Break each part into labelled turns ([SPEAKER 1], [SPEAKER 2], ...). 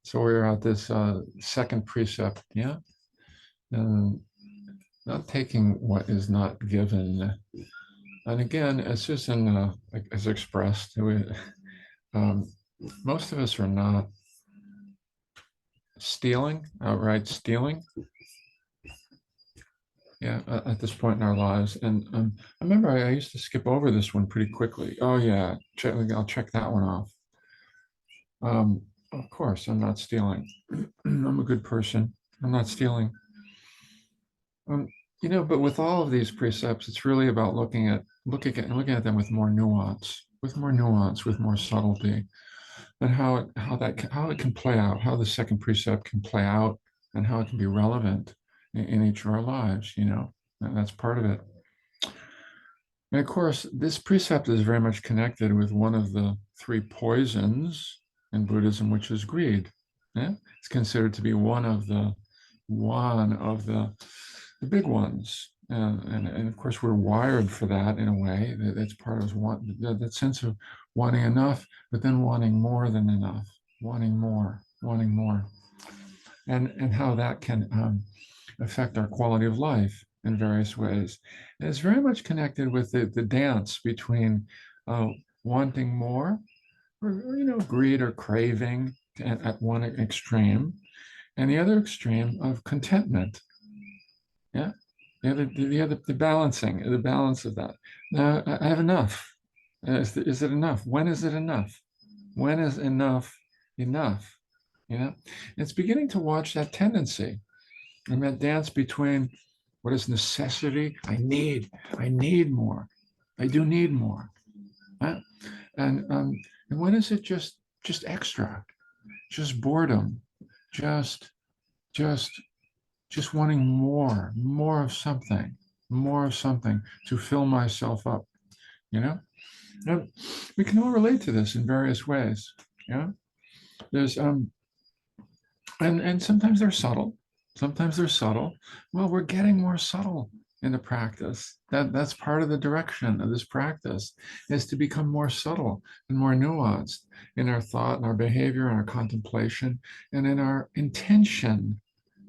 [SPEAKER 1] So we're at this second precept, yeah? And not taking what is not given. And again, as Susan has expressed, um, most of us are not stealing, outright stealing, yeah, at this point in our lives. And I remember I used to skip over this one pretty quickly. Oh yeah, I'll check that one off. Of course, I'm not stealing. I'm a good person. I'm not stealing. Um, but with all of these precepts, it's really about looking at them with more nuance, with more subtlety, and how it can play out, how the second precept can play out, and how it can be relevant in each of our lives. And that's part of it. And of course, this precept is very much connected with one of the three poisons in Buddhism, which is greed. Yeah? It's considered to be one of the big ones. And of course, we're wired for that in a way. That's part of that sense of wanting enough, but then wanting more than enough, wanting more, and how that can affect our quality of life in various ways. And it's very much connected with the dance between uh, wanting more, or greed or craving at one extreme, and the other extreme of contentment. Yeah, the balancing, the balance of that. Now I have enough. Is it enough? When is it enough? When is enough enough? It's beginning to watch that tendency and that dance between what is necessity. I need more. I do need more. Right? And when is it just extra, just boredom, just just just wanting more of something to fill myself up. You know, and we can all relate to this in various ways. Yeah, there's and sometimes they're subtle. Sometimes they're subtle. Well, we're getting more subtle in the practice. That's part of the direction of this practice, is to become more subtle and more nuanced in our thought and our behavior and our contemplation and in our intention.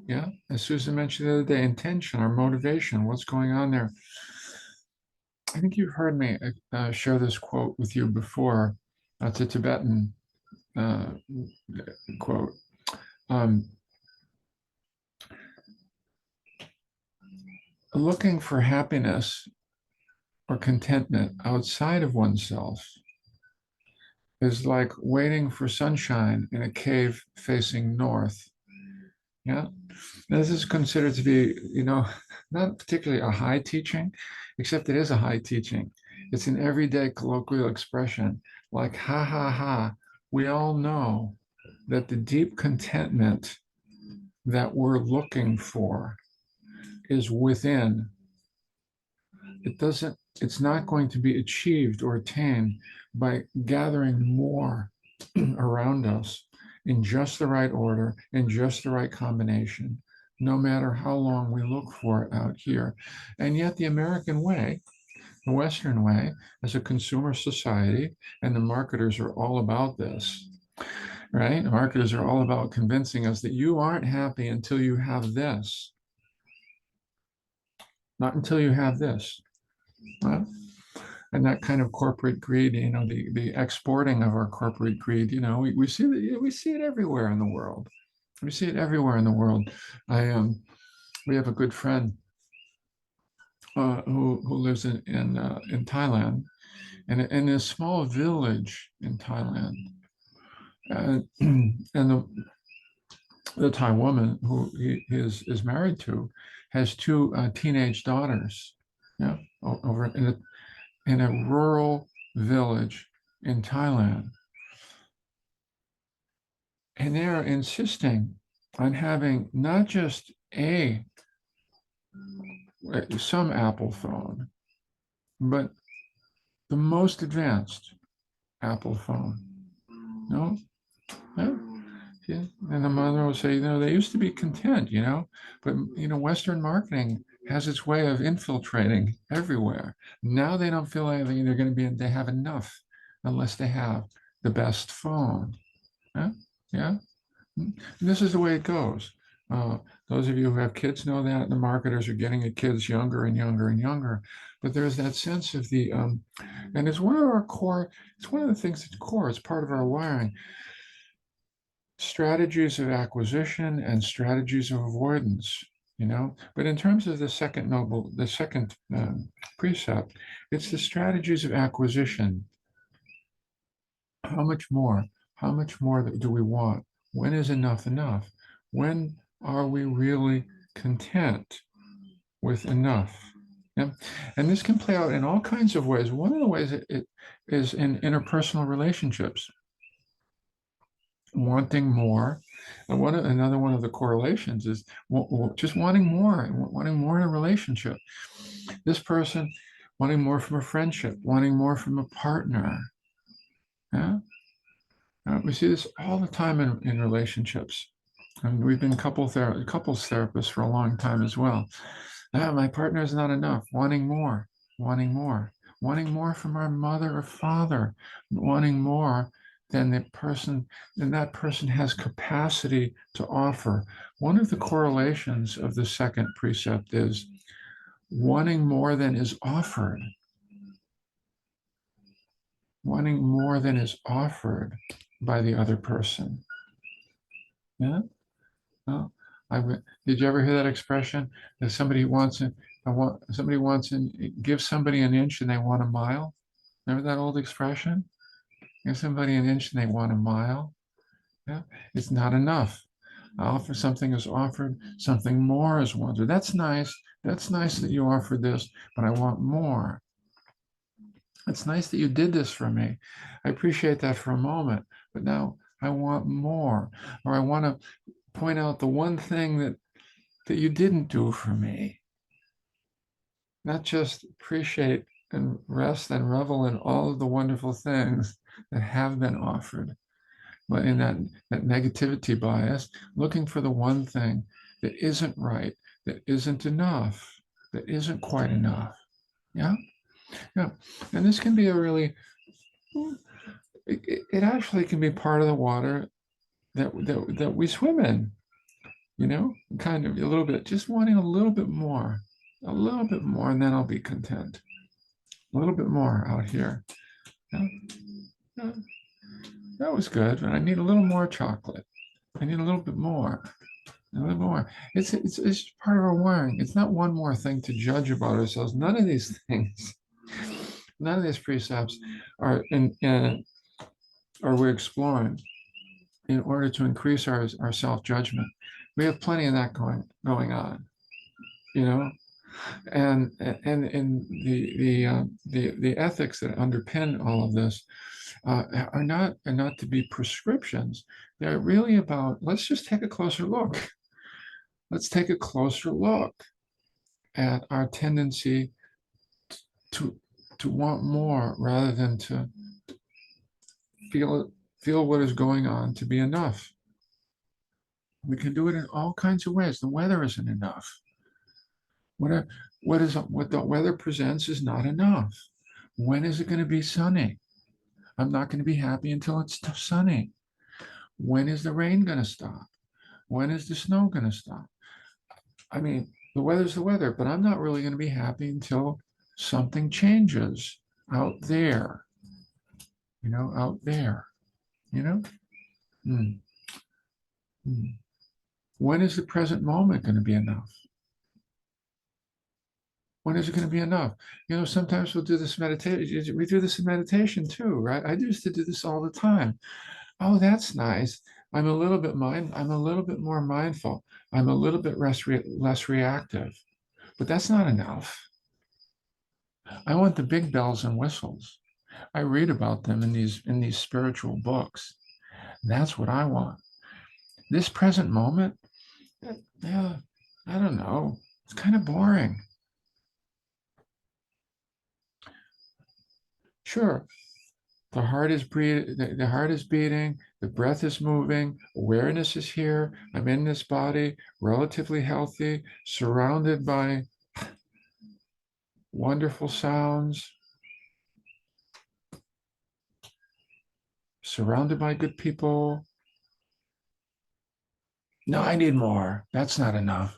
[SPEAKER 1] Yeah, as Susan mentioned the other day, intention, our motivation, what's going on there. I think you've heard me share this quote with you before. It's a Tibetan uh, quote. Um, Looking for happiness or contentment outside of oneself is like waiting for sunshine in a cave facing north. Yeah. Now, this is considered to be, not particularly a high teaching, except it is a high teaching. It's an everyday colloquial expression, like ha ha ha. We all know that the deep contentment that we're looking for is within. It's not going to be achieved or attained by gathering more around us in just the right order, in just the right combination, no matter how long we look for it out here. And yet the American way, the Western way, as a consumer society, and the marketers are all about this, right? The marketers are all about convincing us that you aren't happy until you have this, not until you have this. Right? And that kind of corporate greed, the exporting of our corporate greed, we see it everywhere in the world. We see it everywhere in the world. We have a good friend who lives in Thailand, and in a small village in Thailand, and the Thai woman who he is married to has two teenage daughters. Yeah, over in a rural village in Thailand. And they're insisting on having not just some Apple phone, but the most advanced Apple phone. No? Yeah. Yeah. And the mother will say, they used to be content, but, Western marketing has its way of infiltrating everywhere. Now they don't feel like they have enough unless they have the best phone. Yeah. Yeah. And this is the way it goes. Uh, those of you who have kids know that the marketers are getting at kids younger and younger and younger. But there's that sense of and it's one of our core, it's one of the things that's core, it's part of our wiring. Strategies of acquisition and strategies of avoidance, But in terms of the second precept, it's the strategies of acquisition. How much more? How much more do we want? When is enough enough? When are we really content with enough? Yeah? And this can play out in all kinds of ways. One of the ways it is in interpersonal relationships, wanting more. And another one of the correlations is just wanting more in a relationship. This person wanting more from a friendship, wanting more from a partner. Yeah? We see this all the time in relationships. And we've been couples therapists for a long time as well. My partner is not enough, wanting more, wanting more, wanting more from our mother or father, wanting more than that person has capacity to offer. One of the correlations of the second precept is wanting more than is offered. Wanting more than is offered by the other person. Yeah. Oh, did you ever hear that expression? That somebody wants and give somebody an inch and they want a mile. Remember that old expression? Give somebody an inch and they want a mile. Yeah, it's not enough. Something is offered, something more is wanted. That's nice. That's nice that you offered this, but I want more. It's nice that you did this for me. I appreciate that for a moment, but now I want more, or I want to point out the one thing that you didn't do for me. Not just appreciate and rest and revel in all of the wonderful things that have been offered, but in that negativity bias, looking for the one thing that isn't right, that isn't enough, that isn't quite enough. Yeah, yeah. And this can be it actually can be part of the water that we swim in. Kind of a little bit, just wanting a little bit more, and then I'll be content. A little bit more out here. Yeah, yeah, that was good, but I need a little more chocolate. I need a little bit more, a little more. It's part of our wiring. It's not one more thing to judge about ourselves. None of these things, none of these precepts are we're exploring in order to increase our self-judgment. We have plenty of that going on, and the ethics that underpin all of this are not to be prescriptions. They're really about, let's just take a closer look. Let's take a closer look at our tendency to want more rather than to feel what is going on to be enough. We can do it in all kinds of ways. The weather isn't enough. What the weather presents is not enough. When is it going to be sunny? I'm not going to be happy until it's sunny. When is the rain going to stop? When is the snow going to stop? I mean, the weather's the weather, but I'm not really going to be happy until something changes out there. Out there. Mm. Mm. When is the present moment going to be enough? When is it going to be enough? Sometimes we'll do this meditation. We do this in meditation too, right? I used to do this all the time. Oh, that's nice. I'm a little bit more mindful. I'm a little bit less reactive. But that's not enough. I want the big bells and whistles. I read about them in these spiritual books. That's what I want. This present moment, yeah, I don't know. It's kind of boring. Sure, the heart is beating, the breath is moving, awareness is here. I'm in this body, relatively healthy, surrounded by wonderful sounds, surrounded by good people. No, I need more. That's not enough.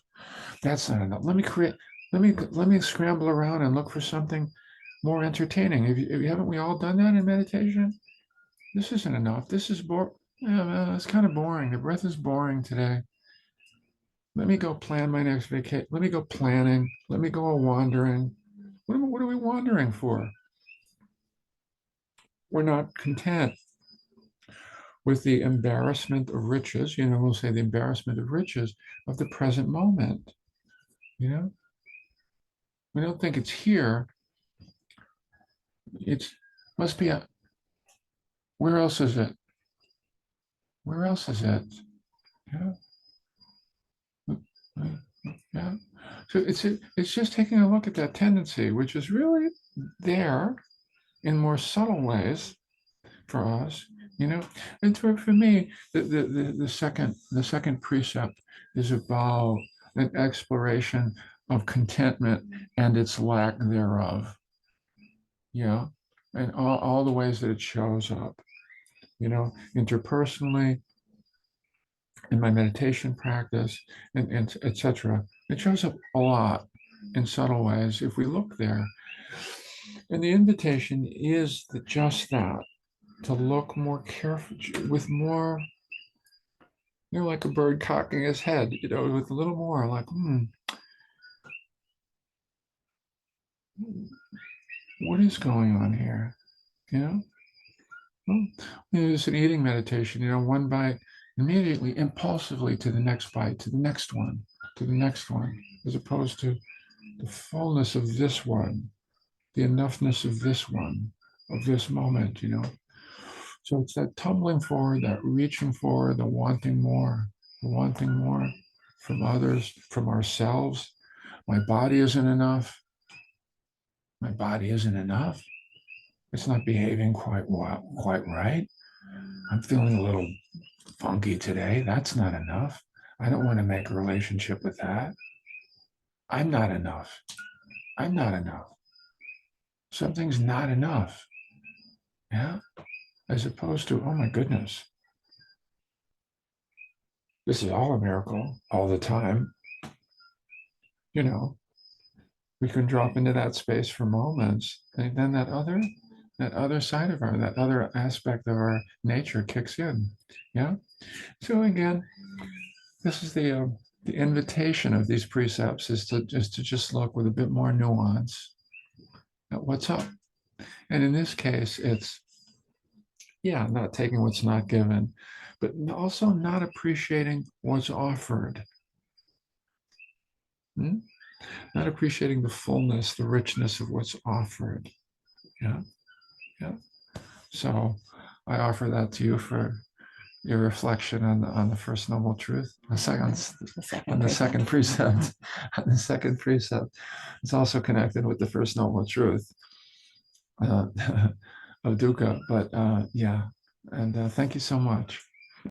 [SPEAKER 1] That's not enough. Let me scramble around and look for something more entertaining. Haven't we all done that in meditation? This isn't enough. This is Yeah, man, it's kind of boring. The breath is boring today. Let me go plan my next vacation. Let me go planning. Let me go wandering. What are we wandering for? We're not content with the embarrassment of riches. We'll say the embarrassment of riches of the present moment. You know, we don't think it's here. It's must be a. Where else is it? Where else is it? Yeah, yeah. So it's just taking a look at that tendency, which is really there in more subtle ways for us. And for me, the second precept is about an exploration of contentment and its lack thereof. Yeah, and all the ways that it shows up. Interpersonally, in my meditation practice, and etc. It shows up a lot in subtle ways if we look there. And the invitation is just that, to look more carefully, with more, like a bird cocking his head, with a little more like, what is going on here? You know, well, it's an eating meditation, one bite, immediately, impulsively to the next bite, to the next one, to the next one, as opposed to the fullness of this one, the enoughness of this one, of this moment. So it's that tumbling forward, that reaching forward, the wanting more from others, from ourselves. My body isn't enough. My body isn't enough. It's not behaving quite well, quite right. I'm feeling a little funky today. That's not enough. I don't want to make a relationship with that. I'm not enough. I'm not enough. Something's not enough. Yeah. As opposed to, oh my goodness, this is all a miracle all the time. You know, we can drop into that space for moments, and then that other side of that other aspect of our nature kicks in. Yeah. So again, this is the invitation of these precepts, is to just look with a bit more nuance at what's up. And in this case, it's, yeah, not taking what's not given, but also not appreciating what's offered. Hmm? Not appreciating the fullness, the richness of what's offered. Yeah, yeah. So I offer that to you for your reflection on the first noble truth. On the second precept. On the second precept. It's also connected with the first noble truth uh, of dukkha. But yeah, and thank you so much.